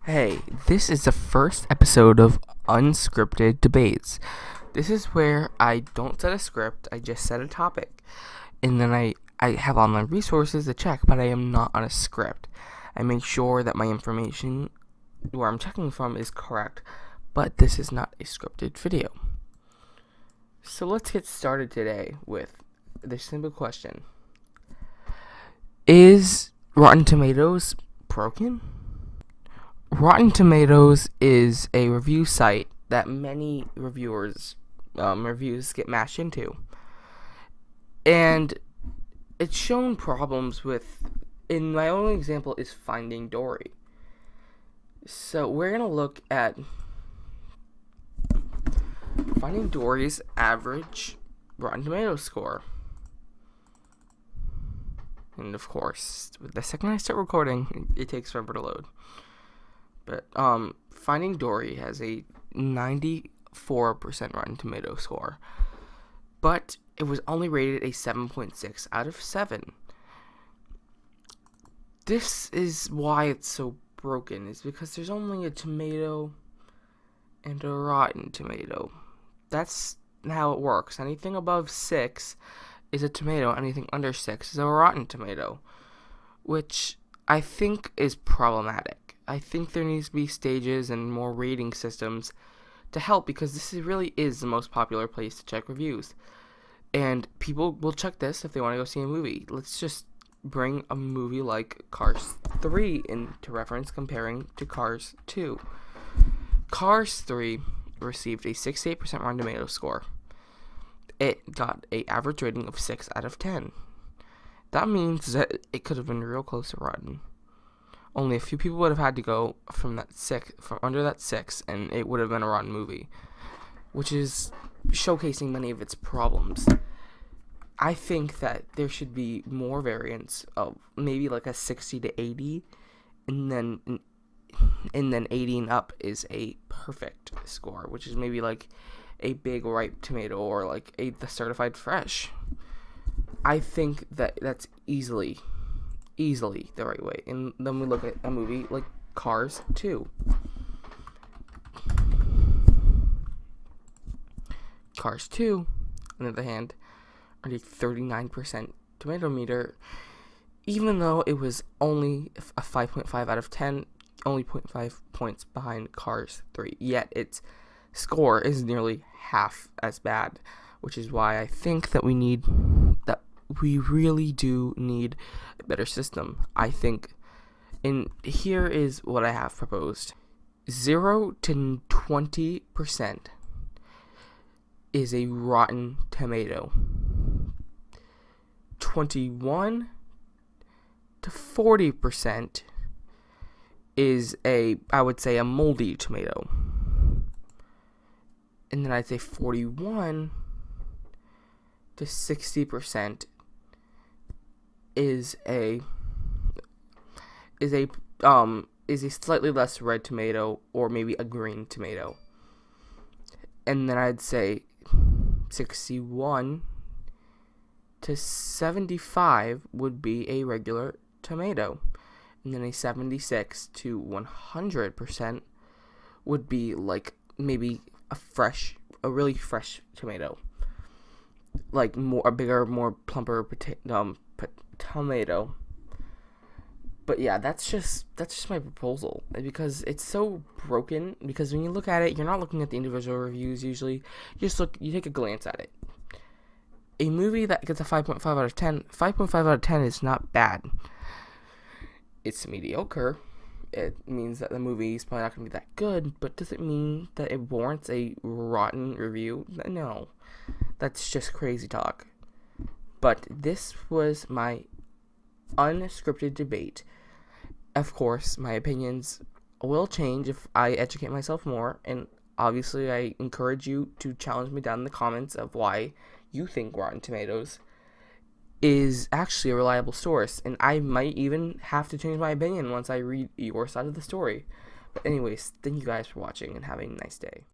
Hey, this is the first episode of Unscripted Debates. This is where I don't set a script, I just set a topic. And then I have online resources to check, but I am not on a script. I make sure that my information, where I'm checking from, is correct, but this is not a scripted video. So let's get started today with this simple question. Is Rotten Tomatoes broken? Rotten Tomatoes is a review site that many reviews get mashed into, and it's shown problems with. In my own example is Finding Dory. So we're gonna look at Finding Dory's average Rotten Tomatoes score, and of course, the second I start recording, it takes forever to load. But Finding Dory has a 94% Rotten Tomato score, but it was only rated a 7.6 out of 7. This is why it's so broken, is because there's only a tomato and a Rotten Tomato. That's how it works. Anything above 6 is a tomato, anything under 6 is a Rotten Tomato, which I think is problematic. I think there needs to be stages and more rating systems to help, because this really is the most popular place to check reviews. And people will check this if they want to go see a movie. Let's just bring a movie like Cars 3 into reference, comparing to Cars 2. Cars 3 received a 68% Rotten Tomatoes score. It got an average rating of 6 out of 10. That means that it could have been real close to Rotten. Only a few people would have had to go from under that 6, and it would have been a Rotten movie, which is showcasing many of its problems. I think that there should be more variance of maybe like a 60 to 80, and then 80 and up is a perfect score, which is maybe like a big ripe tomato or like the certified fresh. I think that that's easily the right way. And then we look at a movie like Cars 2. Cars 2, on the other hand, earned a 39% tomato meter, even though it was only a 5.5 out of 10, only 0.5 points behind Cars 3. Yet its score is nearly half as bad, which is why I think that we really do need a better system. I think, and here is what I have proposed. 0 to 20% is a Rotten Tomato. 21 to 40% is I would say a moldy tomato. And then I'd say 41 to 60% is a slightly less red tomato, or maybe a green tomato. And then I'd say 61 to 75 would be a regular tomato. And then a 76 to 100% would be like maybe a really fresh tomato. Like a bigger, more plumper tomato. But yeah, that's just my proposal, because it's so broken. Because when you look at it, you're not looking at the individual reviews usually. You take a glance at it. A movie that gets a 5.5 out of 10, 5.5 out of 10 is not bad. It's mediocre. It means that the movie is probably not going to be that good, but does it mean that it warrants a rotten review? No. That's just crazy talk. But this was my unscripted debate. Of course, my opinions will change if I educate myself more, and obviously I encourage you to challenge me down in the comments of why you think Rotten Tomatoes is actually a reliable source, and I might even have to change my opinion once I read your side of the story. But anyways, thank you guys for watching, and having a nice day.